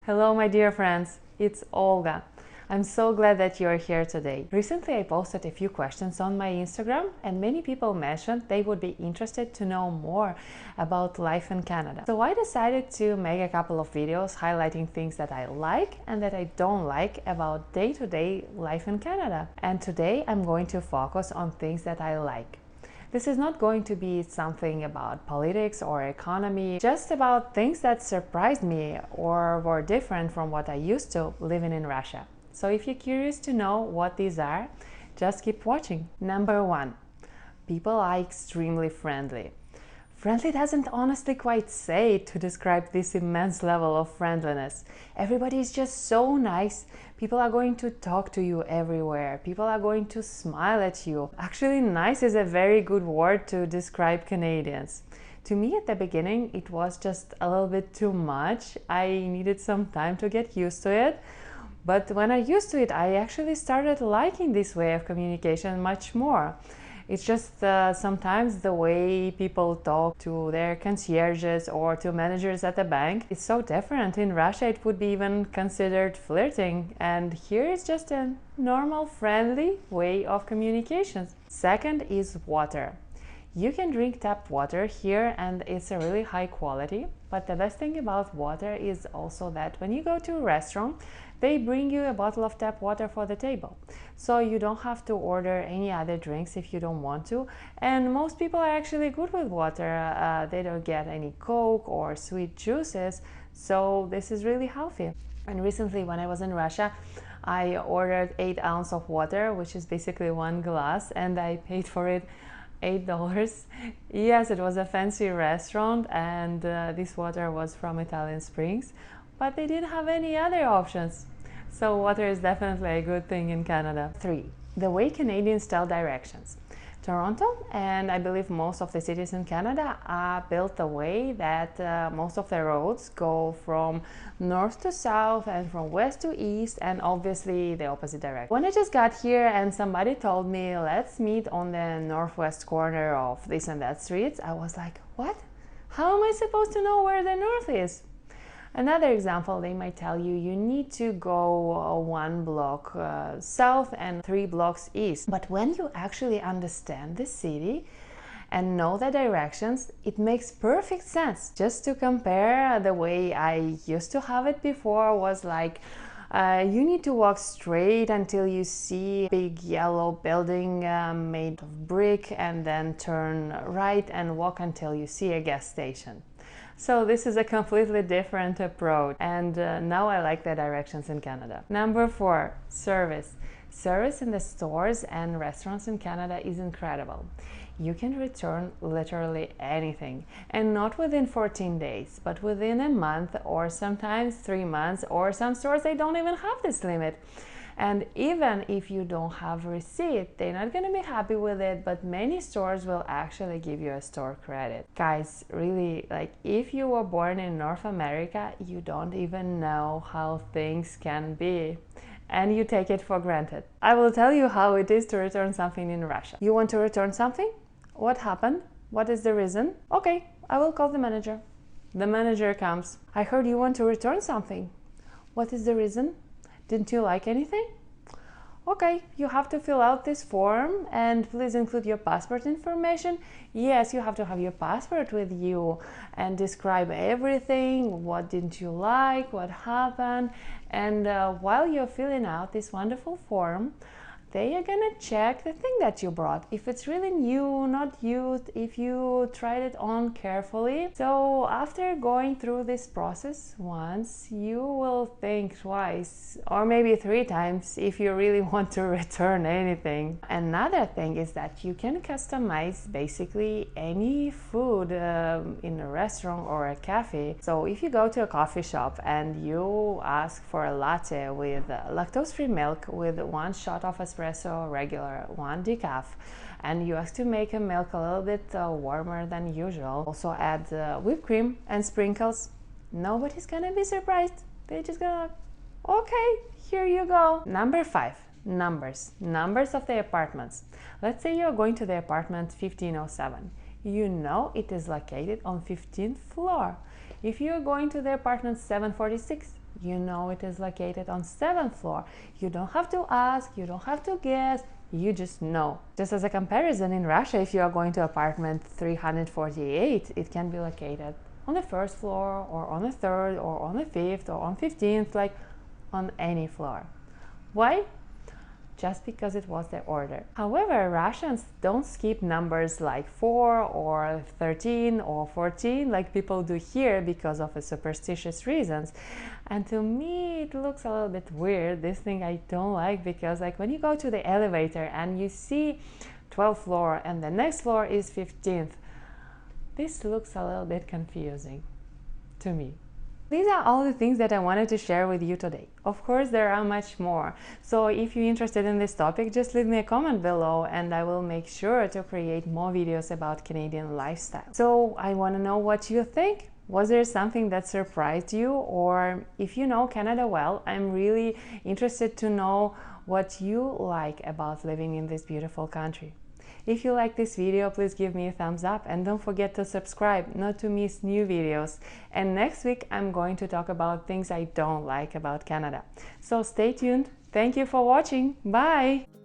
Hello, my dear friends, it's Olga. I'm so glad that you're here today. Recently, I posted a few questions on my Instagram, and many people mentioned they would be interested to know more about life in Canada. So I decided to make a couple of videos highlighting things that I like and that I don't like about day-to-day life in Canada. And today I'm going to focus on things that I like. This is not going to be something about politics or economy, just about things that surprised me or were different from what I used to living in Russia. So if you're curious to know what these are, just keep watching. Number 1. People are extremely friendly. Friendly doesn't honestly quite say to describe this immense level of friendliness. Everybody is just so nice. People are going to talk to you everywhere. People are going to smile at you. Actually, nice is a very good word to describe Canadians. To me, at the beginning, it was just a little bit too much. I needed some time to get used to it. But when I used to it, I actually started liking this way of communication much more. It's just sometimes the way people talk to their concierges or to managers at the bank is so different. In Russia, it would be even considered flirting, and here it's just a normal, friendly way of communication. Second is water. You can drink tap water here and it's a really high quality, but the best thing about water is also that when you go to a restaurant, they bring you a bottle of tap water for the table. So you don't have to order any other drinks if you don't want to. And most people are actually good with water. They don't get any Coke or sweet juices. So this is really healthy. And recently when I was in Russia, I ordered 8 ounces of water, which is basically 1 glass, and I paid for it $8. Yes, it was a fancy restaurant, and this water was from Italian Springs, but they didn't have any other options. So water is definitely a good thing in Canada. 3. The way Canadians tell directions. Toronto, and I believe most of the cities in Canada, are built the way that most of the roads go from north to south and from west to east, and obviously the opposite direction. When I just got here and somebody told me, let's meet on the northwest corner of this and that streets, I was like, what? How am I supposed to know where the north is? Another example, they might tell you, you need to go 1 block south and 3 blocks east. But when you actually understand the city and know the directions, it makes perfect sense. Just to compare, the way I used to have it before was like, you need to walk straight until you see a big yellow building made of brick, and then turn right and walk until you see a gas station. So this is a completely different approach, and now I like the directions in Canada. Number 4, service. Service in the stores and restaurants in Canada is incredible. You can return literally anything, and not within 14 days, but within a month or sometimes 3 months, or some stores they don't even have this limit. And even if you don't have a receipt, they're not going to be happy with it, but many stores will actually give you a store credit. Guys, really, like, if you were born in North America, you don't even know how things can be, and you take it for granted. I will tell you how it is to return something in Russia. You want to return something? What happened? What is the reason? Okay, I will call the manager. The manager comes. I heard you want to return something. What is the reason? Didn't you like anything? Okay, you have to fill out this form and please include your passport information. Yes, you have to have your passport with you and describe everything. What didn't you like? What happened? And while you're filling out this wonderful form, they are gonna check the thing that you brought. If it's really new, not used, if you tried it on carefully. So after going through this process once, you will think twice or maybe 3 times if you really want to return anything. Another thing is that you can customize basically any food in a restaurant or a cafe. So if you go to a coffee shop and you ask for a latte with lactose-free milk with 1 shot of espresso, regular, 1 decaf, and you ask to make a milk a little bit warmer than usual, also add whipped cream and sprinkles, nobody's gonna be surprised. They're just gonna, okay, here you go. Number 5, numbers of the apartments. Let's say you're going to the apartment 1507. You know it is located on 15th floor. If you're going to the apartment 746, you know it is located on 7th floor. You don't have to ask, you don't have to guess, you just know. Just as a comparison, in Russia, if you are going to apartment 348, it can be located on the 1st floor, or on the 3rd, or on the 5th, or on 15th, like on any floor. Why? Just because it was the order. However, Russians don't skip numbers like 4 or 13 or 14 like people do here because of superstitious reasons. And to me it looks a little bit weird. This thing I don't like, because like when you go to the elevator and you see 12th floor and the next floor is 15th, this looks a little bit confusing to me. These are all the things that I wanted to share with you today. Of course, there are much more. So if you're interested in this topic, just leave me a comment below and I will make sure to create more videos about Canadian lifestyle. So I want to know what you think. Was there something that surprised you? Or if you know Canada well, I'm really interested to know what you like about living in this beautiful country. If you like this video, please give me a thumbs up and don't forget to subscribe not to miss new videos. And next week I'm going to talk about things I don't like about Canada. So stay tuned. Thank you for watching. Bye!